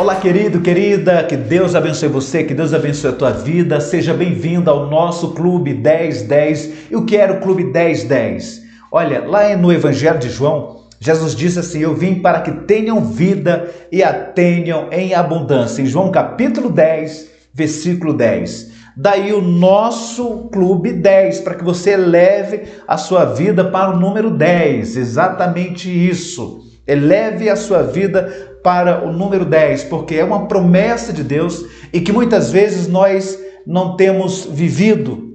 Olá, querido, querida, que Deus abençoe você, que Deus abençoe a tua vida. Seja bem-vindo ao nosso Clube 1010. Eu quero o Clube 1010. Olha, lá no Evangelho de João, Jesus disse assim: eu vim para que tenham vida e a tenham em abundância. Em João capítulo 10, versículo 10. Daí o nosso Clube 10, para que você eleve a sua vida para o número 10. Exatamente isso. Eleve a sua vida para o número 10, porque é uma promessa de Deus e que muitas vezes nós não temos vivido.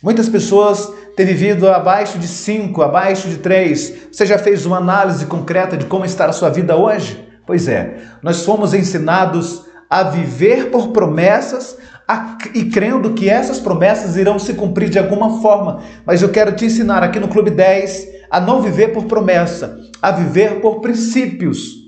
Muitas pessoas têm vivido abaixo de 5, abaixo de 3. Você já fez uma análise concreta de como está a sua vida hoje? Pois é, nós fomos ensinados a viver por promessas e crendo que essas promessas irão se cumprir de alguma forma. Mas eu quero te ensinar aqui no Clube 10 a não viver por promessa, a viver por princípios.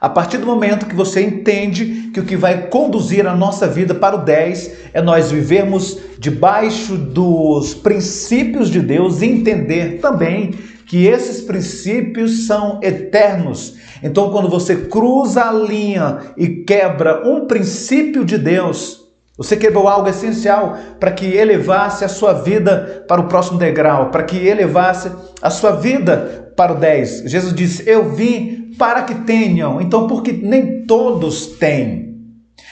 A partir do momento que você entende que o que vai conduzir a nossa vida para o 10 é nós vivermos debaixo dos princípios de Deus e entender também que esses princípios são eternos. Então, quando você cruza a linha e quebra um princípio de Deus, você quebrou algo essencial para que elevasse a sua vida para o próximo degrau, para que elevasse a sua vida para o 10. Jesus disse: eu vim para que tenham. Então, porque nem todos têm.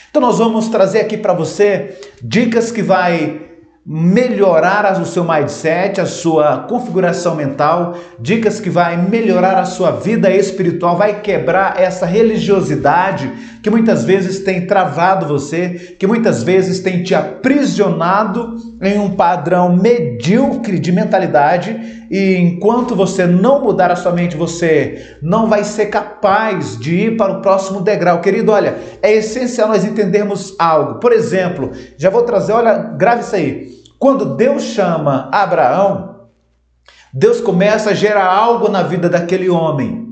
Então, nós vamos trazer aqui para você dicas que vai melhorar o seu mindset, a sua configuração mental, dicas que vai melhorar a sua vida espiritual, vai quebrar essa religiosidade que muitas vezes tem travado você, que muitas vezes tem te aprisionado em um padrão medíocre de mentalidade, e enquanto você não mudar a sua mente, você não vai ser capaz de ir para o próximo degrau. Querido, olha, é essencial nós entendermos algo. Por exemplo, já vou trazer, olha, grave isso aí. Quando Deus chama Abraão, Deus começa a gerar algo na vida daquele homem.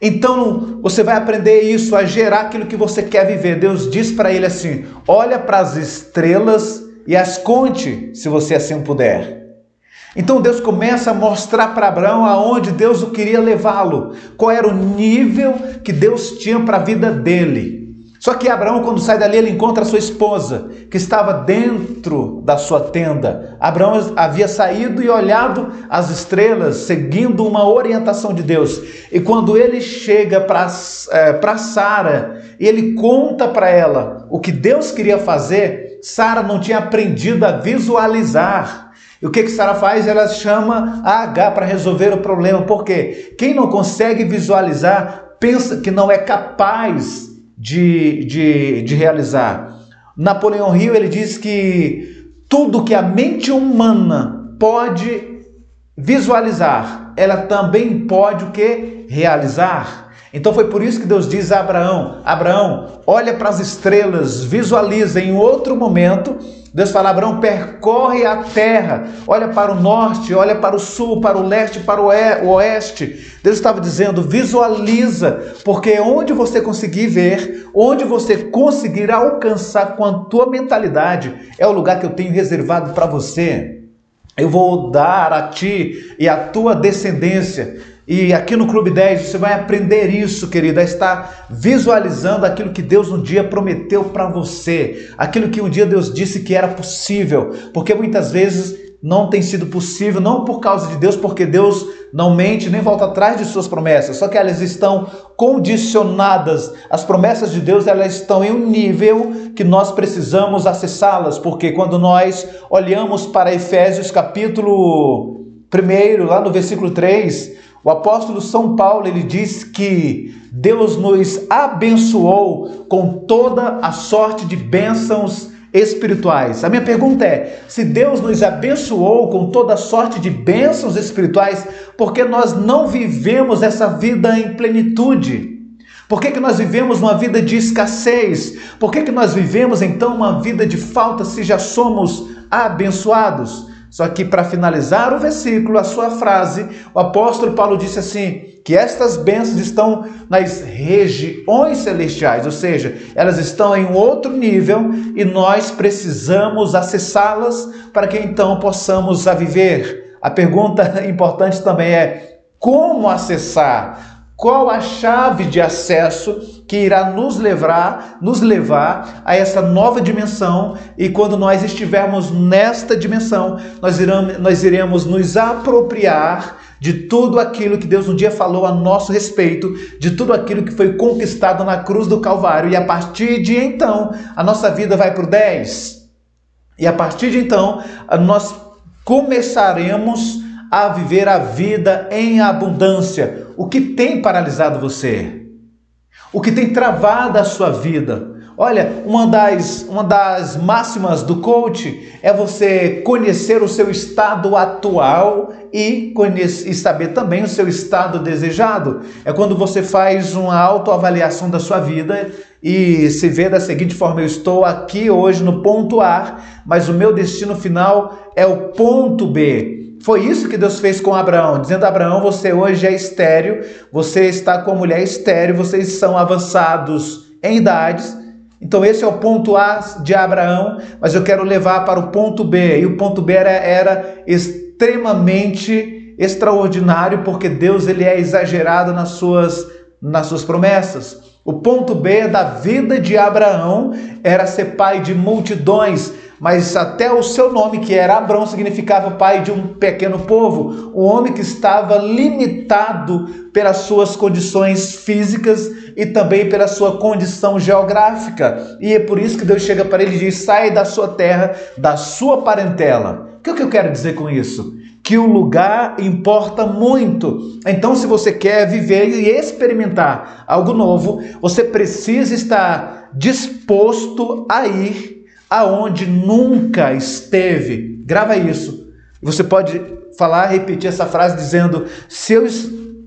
Então, você vai aprender isso, a gerar aquilo que você quer viver. Deus diz para ele assim: olha para as estrelas e as conte, se você assim puder. Então Deus começa a mostrar para Abraão aonde Deus o queria levá-lo, qual era o nível que Deus tinha para a vida dele. Só que Abraão, quando sai dali, ele encontra a sua esposa, que estava dentro da sua tenda. Abraão havia saído e olhado as estrelas, seguindo uma orientação de Deus. E quando ele chega para Sara, e ele conta para ela o que Deus queria fazer, Sara não tinha aprendido a visualizar. E o que Sara faz? Ela chama a H para resolver o problema. Por quê? Quem não consegue visualizar, pensa que não é capaz de realizar. Napoleão Hill, ele diz que tudo que a mente humana pode visualizar, ela também pode o que? Realizar. Então foi por isso que Deus diz a Abraão: Abraão, olha para as estrelas, visualiza. Em outro momento, Deus fala: Abraão, percorre a terra, olha para o norte, olha para o sul, para o leste, para o oeste. Deus estava dizendo: visualiza, porque onde você conseguir ver, onde você conseguir alcançar com a tua mentalidade, é o lugar que eu tenho reservado para você. Eu vou dar a ti e a tua descendência. E aqui no Clube 10 você vai aprender isso, querido, a estar visualizando aquilo que Deus um dia prometeu para você, aquilo que um dia Deus disse que era possível, porque muitas vezes não tem sido possível, não por causa de Deus, porque Deus não mente nem volta atrás de suas promessas, só que elas estão condicionadas. As promessas de Deus, elas estão em um nível que nós precisamos acessá-las, porque quando nós olhamos para Efésios capítulo 1, lá no versículo 3, o apóstolo São Paulo, ele diz que Deus nos abençoou com toda a sorte de bênçãos espirituais. A minha pergunta é: se Deus nos abençoou com toda a sorte de bênçãos espirituais, por que nós não vivemos essa vida em plenitude? Por que nós vivemos uma vida de escassez? Por que nós vivemos então uma vida de falta se já somos abençoados? Só que para finalizar o versículo, a sua frase, o apóstolo Paulo disse assim, que estas bênçãos estão nas regiões celestiais, ou seja, elas estão em um outro nível e nós precisamos acessá-las para que então possamos a viver. A pergunta importante também é: como acessar? qual a chave de acesso que irá nos levar a essa nova dimensão, e quando nós estivermos nesta dimensão, nós iremos nos apropriar de tudo aquilo que Deus um dia falou a nosso respeito, de tudo aquilo que foi conquistado na cruz do Calvário, e a partir de então, a nossa vida vai para o 10. E a partir de então, nós começaremos a viver a vida em abundância. O que tem paralisado você? O que tem travado a sua vida? Olha, uma das máximas do coach é você conhecer o seu estado atual e saber também o seu estado desejado. É quando você faz uma autoavaliação da sua vida e se vê da seguinte forma: eu estou aqui hoje no ponto A, mas o meu destino final é o ponto B. Foi isso que Deus fez com Abraão, dizendo: Abraão, você hoje é estéril, você está com a mulher estéril, vocês são avançados em idades. Então esse é o ponto A de Abraão, mas eu quero levar para o ponto B. E o ponto B era extremamente extraordinário, porque Deus ele é exagerado nas suas promessas. O ponto B da vida de Abraão era ser pai de multidões, mas até o seu nome, que era Abrão, significava pai de um pequeno povo, um homem que estava limitado pelas suas condições físicas e também pela sua condição geográfica. E é por isso que Deus chega para ele e diz: sai da sua terra, da sua parentela. O que eu quero dizer com isso? Que o lugar importa muito. Então, se você quer viver e experimentar algo novo, você precisa estar disposto a ir aonde nunca esteve. Grava isso. Você pode repetir essa frase dizendo: se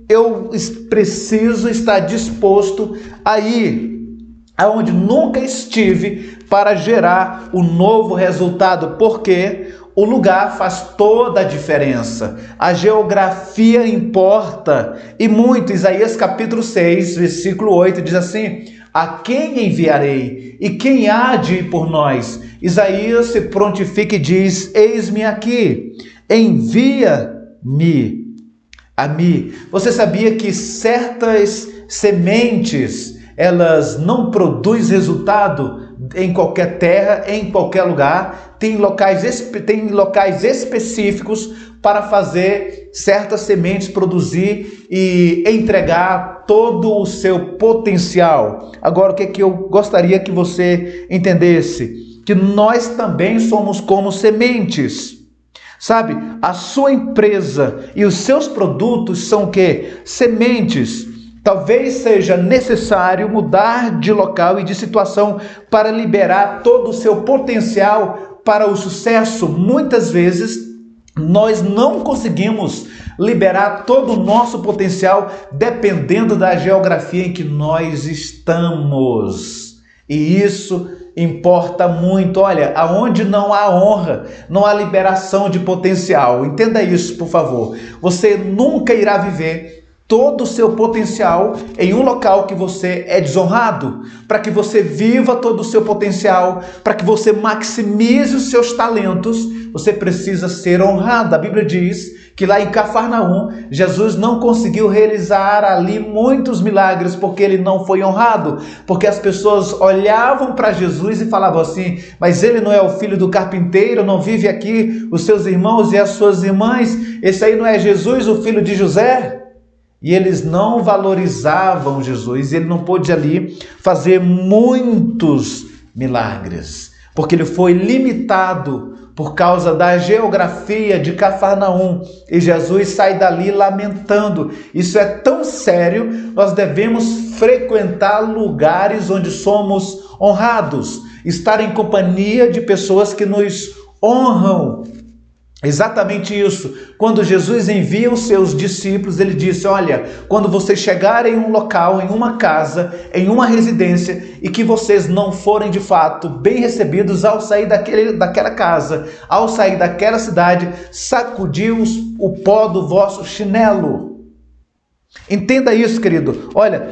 eu preciso estar disposto a ir aonde nunca estive para gerar o novo resultado, porque o lugar faz toda a diferença. A geografia importa e muito. Isaías capítulo 6, versículo 8 diz assim: a quem enviarei? E quem há de ir por nós? Isaías se prontifica e diz: eis-me aqui, envia-me a mim. Você sabia que certas sementes, elas não produzem resultado em qualquer terra, em qualquer lugar? Tem locais específicos para fazer certas sementes produzir e entregar todo o seu potencial. Agora, o que eu gostaria que você entendesse? Que nós também somos como sementes. Sabe, a sua empresa e os seus produtos são o quê? Sementes. Talvez seja necessário mudar de local e de situação para liberar todo o seu potencial para o sucesso. Muitas vezes nós não conseguimos liberar todo o nosso potencial dependendo da geografia em que nós estamos. E isso importa muito. Olha, aonde não há honra, não há liberação de potencial. Entenda isso, por favor. Você nunca irá viver todo o seu potencial em um local que você é desonrado. Para que você viva todo o seu potencial, para que você maximize os seus talentos, você precisa ser honrado. A Bíblia diz que lá em Cafarnaum, Jesus não conseguiu realizar ali muitos milagres porque ele não foi honrado, porque as pessoas olhavam para Jesus e falavam assim: mas ele não é o filho do carpinteiro, não vive aqui os seus irmãos e as suas irmãs? Esse aí não é Jesus, o filho de José? E eles não valorizavam Jesus, e ele não pôde ali fazer muitos milagres, porque ele foi limitado por causa da geografia de Cafarnaum. E Jesus sai dali lamentando. Isso é tão sério, nós devemos frequentar lugares onde somos honrados, estar em companhia de pessoas que nos honram. Exatamente isso. Quando Jesus envia os seus discípulos, ele disse: olha, quando vocês chegarem em um local, em uma casa, em uma residência, e que vocês não forem de fato bem recebidos ao sair daquela casa, ao sair daquela cidade, sacudiu o pó do vosso chinelo. Entenda isso, querido. Olha,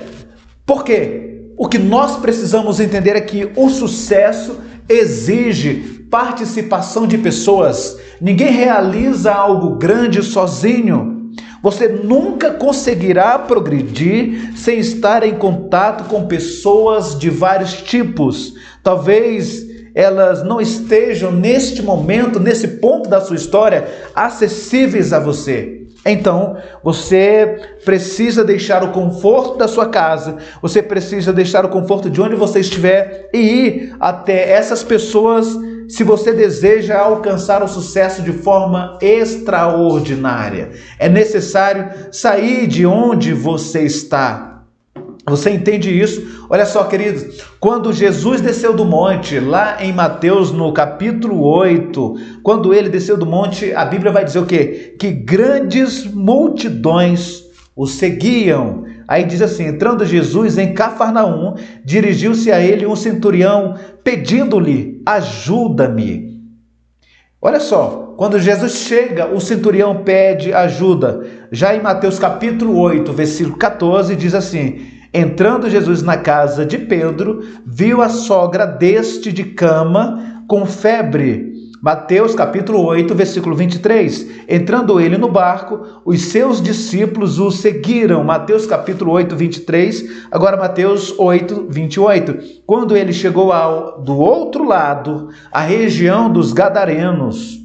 por quê? O que nós precisamos entender é que o sucesso exige participação de pessoas. Ninguém realiza algo grande sozinho. Você nunca conseguirá progredir sem estar em contato com pessoas de vários tipos. Talvez elas não estejam neste momento, nesse ponto da sua história, acessíveis a você. Então, você precisa deixar o conforto da sua casa, você precisa deixar o conforto de onde você estiver e ir até essas pessoas se você deseja alcançar o sucesso de forma extraordinária. É necessário sair de onde você está. Você entende isso? Olha só, queridos, quando Jesus desceu do monte, lá em Mateus, no capítulo 8, quando ele desceu do monte, a Bíblia vai dizer o quê? Que grandes multidões o seguiam. Aí diz assim: entrando Jesus em Cafarnaum, dirigiu-se a ele um centurião, pedindo-lhe: ajuda-me. Olha só, quando Jesus chega, o centurião pede ajuda. Já em Mateus capítulo 8, versículo 14, diz assim: entrando Jesus na casa de Pedro, viu a sogra deste de cama com febre. Mateus capítulo 8, versículo 23. Entrando ele no barco, os seus discípulos o seguiram. Mateus capítulo 8, 23. Agora Mateus 8, 28. Quando ele chegou do outro lado, a região dos Gadarenos,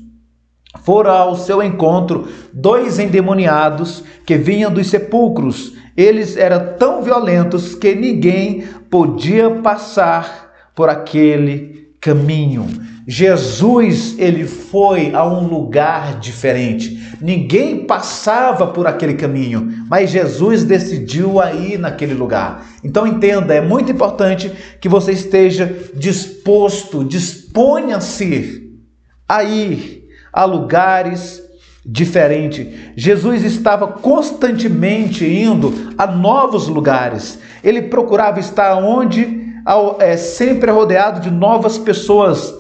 foram ao seu encontro 2 endemoniados que vinham dos sepulcros. Eles eram tão violentos que ninguém podia passar por aquele caminho. Jesus, ele foi a um lugar diferente. Ninguém passava por aquele caminho, mas Jesus decidiu ir naquele lugar. Então entenda, é muito importante que você esteja disposto, disponha-se a ir a lugares diferentes. Jesus estava constantemente indo a novos lugares. Ele procurava estar sempre rodeado de novas pessoas,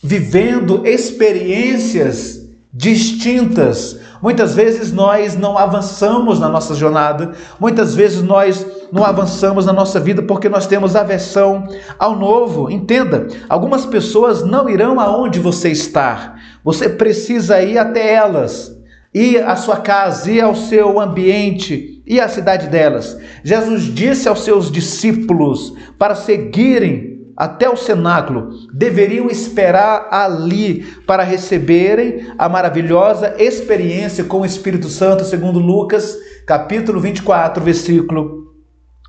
vivendo experiências distintas. Muitas vezes nós não avançamos na nossa jornada, muitas vezes nós não avançamos na nossa vida porque nós temos aversão ao novo. Entenda, algumas pessoas não irão aonde você está. Você precisa ir até elas, ir à sua casa, ir ao seu ambiente, ir à cidade delas. Jesus disse aos seus discípulos para seguirem até o cenáculo, deveriam esperar ali para receberem a maravilhosa experiência com o Espírito Santo, segundo Lucas, capítulo 24, versículo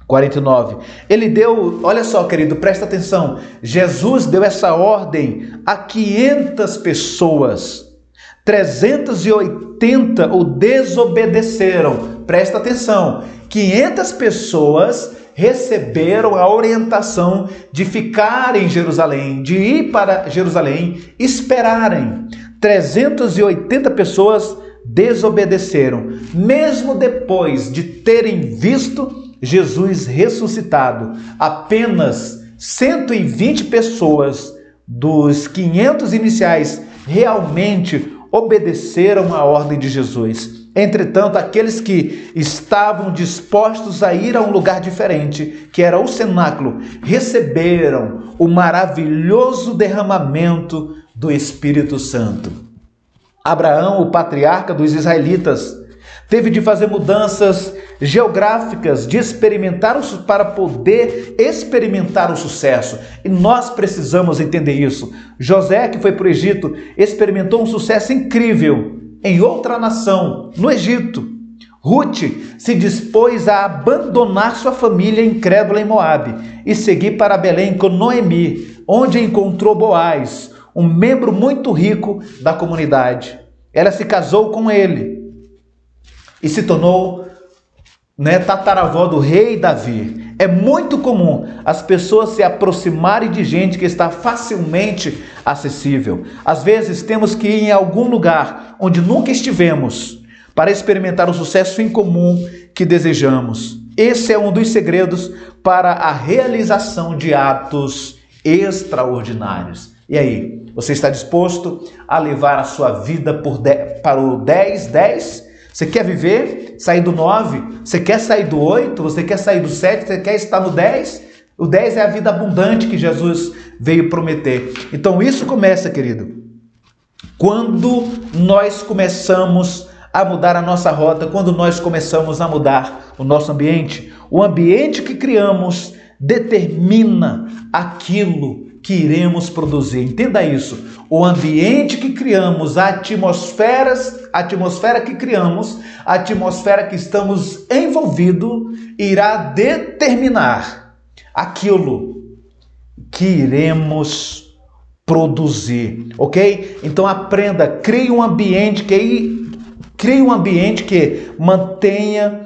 49. Ele deu, olha só, querido, presta atenção, Jesus deu essa ordem a 500 pessoas, 380 o desobedeceram. Presta atenção, 500 pessoas receberam a orientação de ficar em Jerusalém, de ir para Jerusalém, esperarem. 380 pessoas desobedeceram, mesmo depois de terem visto Jesus ressuscitado. Apenas 120 pessoas dos 500 iniciais realmente obedeceram a ordem de Jesus. Entretanto, aqueles que estavam dispostos a ir a um lugar diferente, que era o cenáculo, receberam o maravilhoso derramamento do Espírito Santo. Abraão, o patriarca dos israelitas, teve de fazer mudanças geográficas, para poder experimentar o sucesso. E nós precisamos entender isso. José, que foi para o Egito, experimentou um sucesso incrível em outra nação, no Egito. Ruth se dispôs a abandonar sua família incrédula em Moabe e seguir para Belém com Noemi, onde encontrou Boaz, um membro muito rico da comunidade. Ela se casou com ele e se tornou tataravó do rei Davi. É muito comum as pessoas se aproximarem de gente que está facilmente acessível. Às vezes temos que ir em algum lugar onde nunca estivemos para experimentar o sucesso incomum que desejamos. Esse é um dos segredos para a realização de atos extraordinários. E aí, você está disposto a levar a sua vida para o 10-10? Você quer viver, sair do 9? Você quer sair do 8? Você quer sair do 7? Você quer estar no 10? O 10 é a vida abundante que Jesus veio prometer. Então isso começa, querido, quando nós começamos a mudar a nossa rota quando nós começamos a mudar o nosso ambiente. O ambiente que criamos determina aquilo que iremos produzir. Entenda isso. O ambiente que criamos, a atmosfera que criamos, a atmosfera que estamos envolvidos, irá determinar aquilo que iremos produzir, ok? Então aprenda, crie um ambiente que mantenha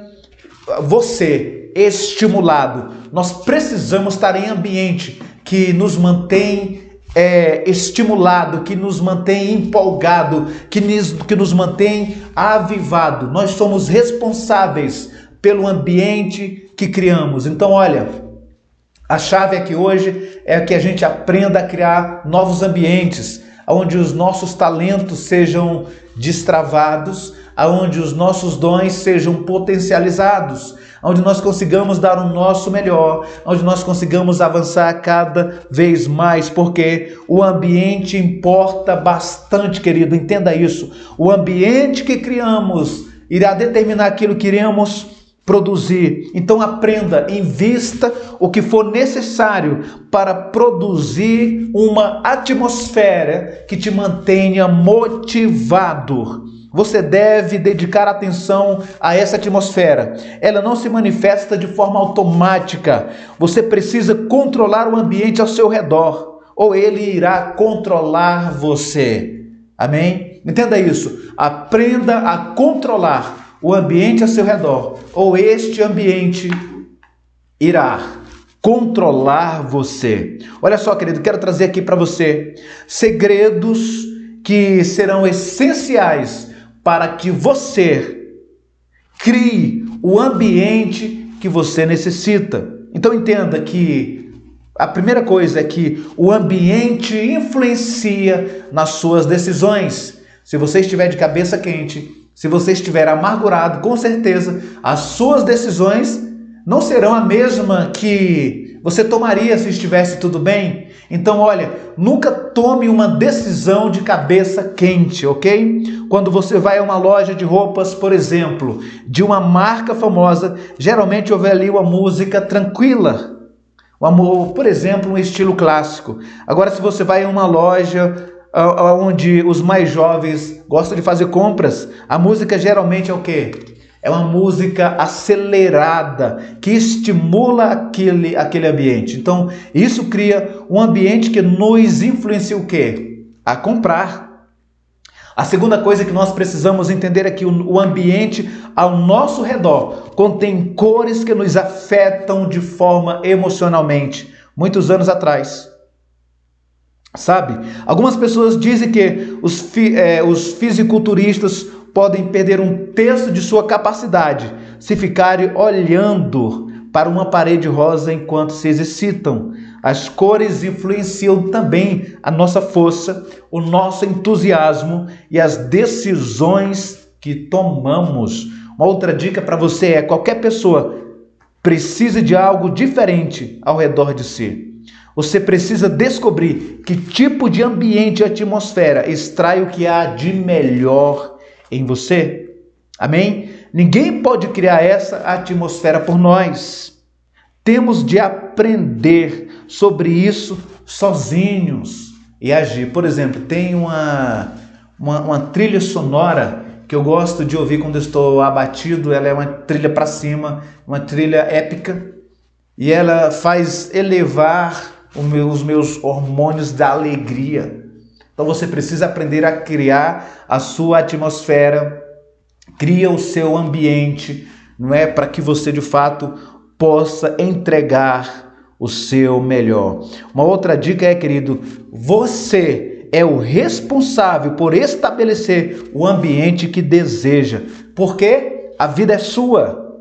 você estimulado. Nós precisamos estar em ambiente que nos mantém estimulado, que nos mantém empolgado, que nos mantém avivado. Nós somos responsáveis pelo ambiente que criamos. Então, olha, a chave aqui hoje é que a gente aprenda a criar novos ambientes, onde os nossos talentos sejam destravados, onde os nossos dons sejam potencializados, onde nós consigamos dar o nosso melhor, onde nós consigamos avançar cada vez mais, porque o ambiente importa bastante, querido, entenda isso. O ambiente que criamos irá determinar aquilo que iremos produzir. Então aprenda, invista o que for necessário para produzir uma atmosfera que te mantenha motivado. Você deve dedicar atenção a essa atmosfera. Ela não se manifesta de forma automática. Você precisa controlar o ambiente ao seu redor, ou ele irá controlar você. Amém? Entenda isso. Aprenda a controlar o ambiente ao seu redor, ou este ambiente irá controlar você. Olha só, querido, quero trazer aqui para você segredos que serão essenciais para que você crie o ambiente que você necessita. Então entenda que a primeira coisa é que o ambiente influencia nas suas decisões. Se você estiver de cabeça quente, se você estiver amargurado, com certeza as suas decisões não serão a mesma que você tomaria se estivesse tudo bem. Então, olha, nunca tome uma decisão de cabeça quente, ok? Quando você vai a uma loja de roupas, por exemplo, de uma marca famosa, geralmente houve ali uma música tranquila, por exemplo, um estilo clássico. Agora, se você vai a uma loja onde os mais jovens gostam de fazer compras, a música geralmente é o quê? É uma música acelerada, que estimula aquele ambiente. Então, isso cria um ambiente que nos influencia o quê? A comprar. A segunda coisa que nós precisamos entender é que o ambiente ao nosso redor contém cores que nos afetam de forma emocionalmente. Muitos anos atrás, sabe? Algumas pessoas dizem que os fisiculturistas podem perder um terço de sua capacidade se ficarem olhando para uma parede rosa enquanto se exercitam. As cores influenciam também a nossa força, o nosso entusiasmo e as decisões que tomamos. Uma outra dica para você é: qualquer pessoa precisa de algo diferente ao redor de si. Você precisa descobrir que tipo de ambiente e atmosfera extrai o que há de melhor em você. Amém? Ninguém pode criar essa atmosfera por nós. Temos de aprender sobre isso sozinhos e agir. Por exemplo, tem uma trilha sonora que eu gosto de ouvir quando eu estou abatido. Ela é uma trilha para cima, uma trilha épica, e ela faz elevar os meus hormônios da alegria. Então você precisa aprender a criar a sua atmosfera, cria o seu ambiente, não é, para que você de fato possa entregar o seu melhor. Uma outra dica é, querido, você é o responsável por estabelecer o ambiente que deseja, porque a vida é sua,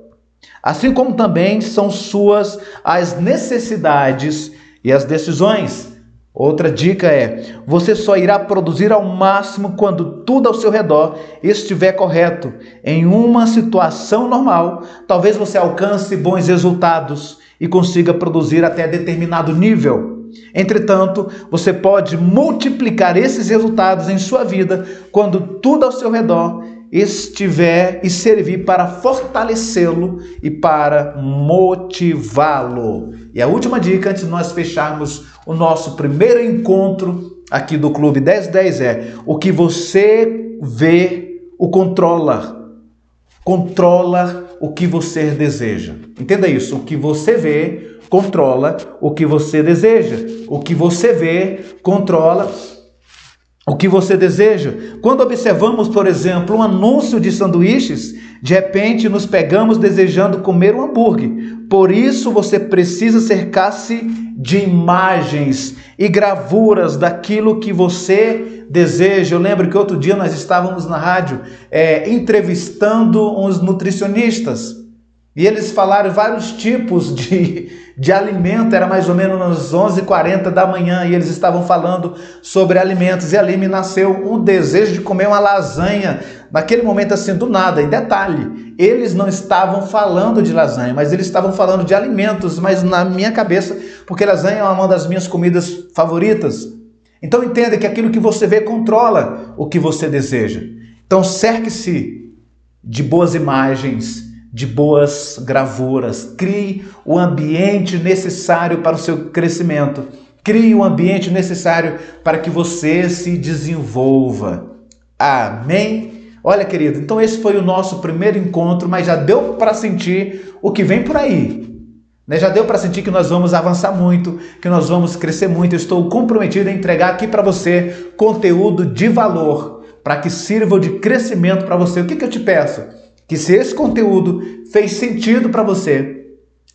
assim como também são suas as necessidades e as decisões. Outra dica é: você só irá produzir ao máximo quando tudo ao seu redor estiver correto. Em uma situação normal, talvez você alcance bons resultados e consiga produzir até determinado nível. Entretanto, você pode multiplicar esses resultados em sua vida quando tudo ao seu redor estiver e servir para fortalecê-lo e para motivá-lo. E a última dica, antes de nós fecharmos o nosso primeiro encontro aqui do Clube 1010 é: o que você vê, o controla. Controla o que você deseja. Entenda isso. O que você vê, controla o que você deseja. O que você vê, controla o que você deseja. Quando observamos, por exemplo, um anúncio de sanduíches, de repente nos pegamos desejando comer um hambúrguer. Por isso você precisa cercar-se de imagens e gravuras daquilo que você deseja. Eu lembro que outro dia nós estávamos na rádio entrevistando uns nutricionistas e eles falaram vários tipos de alimento. Era mais ou menos às 11h40 da manhã e eles estavam falando sobre alimentos, e ali me nasceu um desejo de comer uma lasanha naquele momento, assim, do nada. E detalhe, eles não estavam falando de lasanha, mas eles estavam falando de alimentos, mas na minha cabeça, porque lasanha é uma das minhas comidas favoritas. Então entenda que aquilo que você vê controla o que você deseja. Então cerque-se de boas imagens, de boas gravuras. Crie o ambiente necessário para o seu crescimento. Crie o ambiente necessário para que você se desenvolva. Amém? Olha, querido, então esse foi o nosso primeiro encontro, mas já deu para sentir o que vem por aí. Já deu para sentir que nós vamos avançar muito, que nós vamos crescer muito. Eu estou comprometido em entregar aqui para você conteúdo de valor, para que sirva de crescimento para você. O que eu te peço? Que se esse conteúdo fez sentido para você,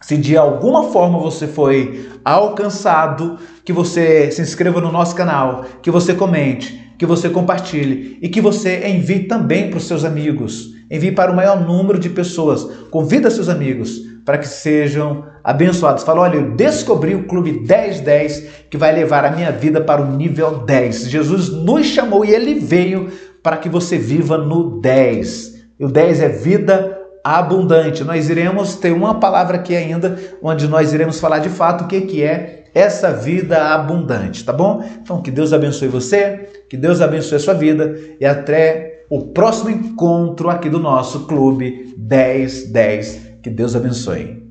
se de alguma forma você foi alcançado, que você se inscreva no nosso canal, que você comente, que você compartilhe e que você envie também para os seus amigos. Envie para o maior número de pessoas. Convida seus amigos para que sejam abençoados. Fala: olha, eu descobri o Clube 1010 que vai levar a minha vida para o nível 10. Jesus nos chamou e Ele veio para que você viva no 10. E o 10 é vida abundante. Nós iremos ter uma palavra aqui ainda, onde nós iremos falar de fato o que é essa vida abundante, tá bom? Então, que Deus abençoe você, que Deus abençoe a sua vida e até o próximo encontro aqui do nosso Clube 1010. Que Deus abençoe.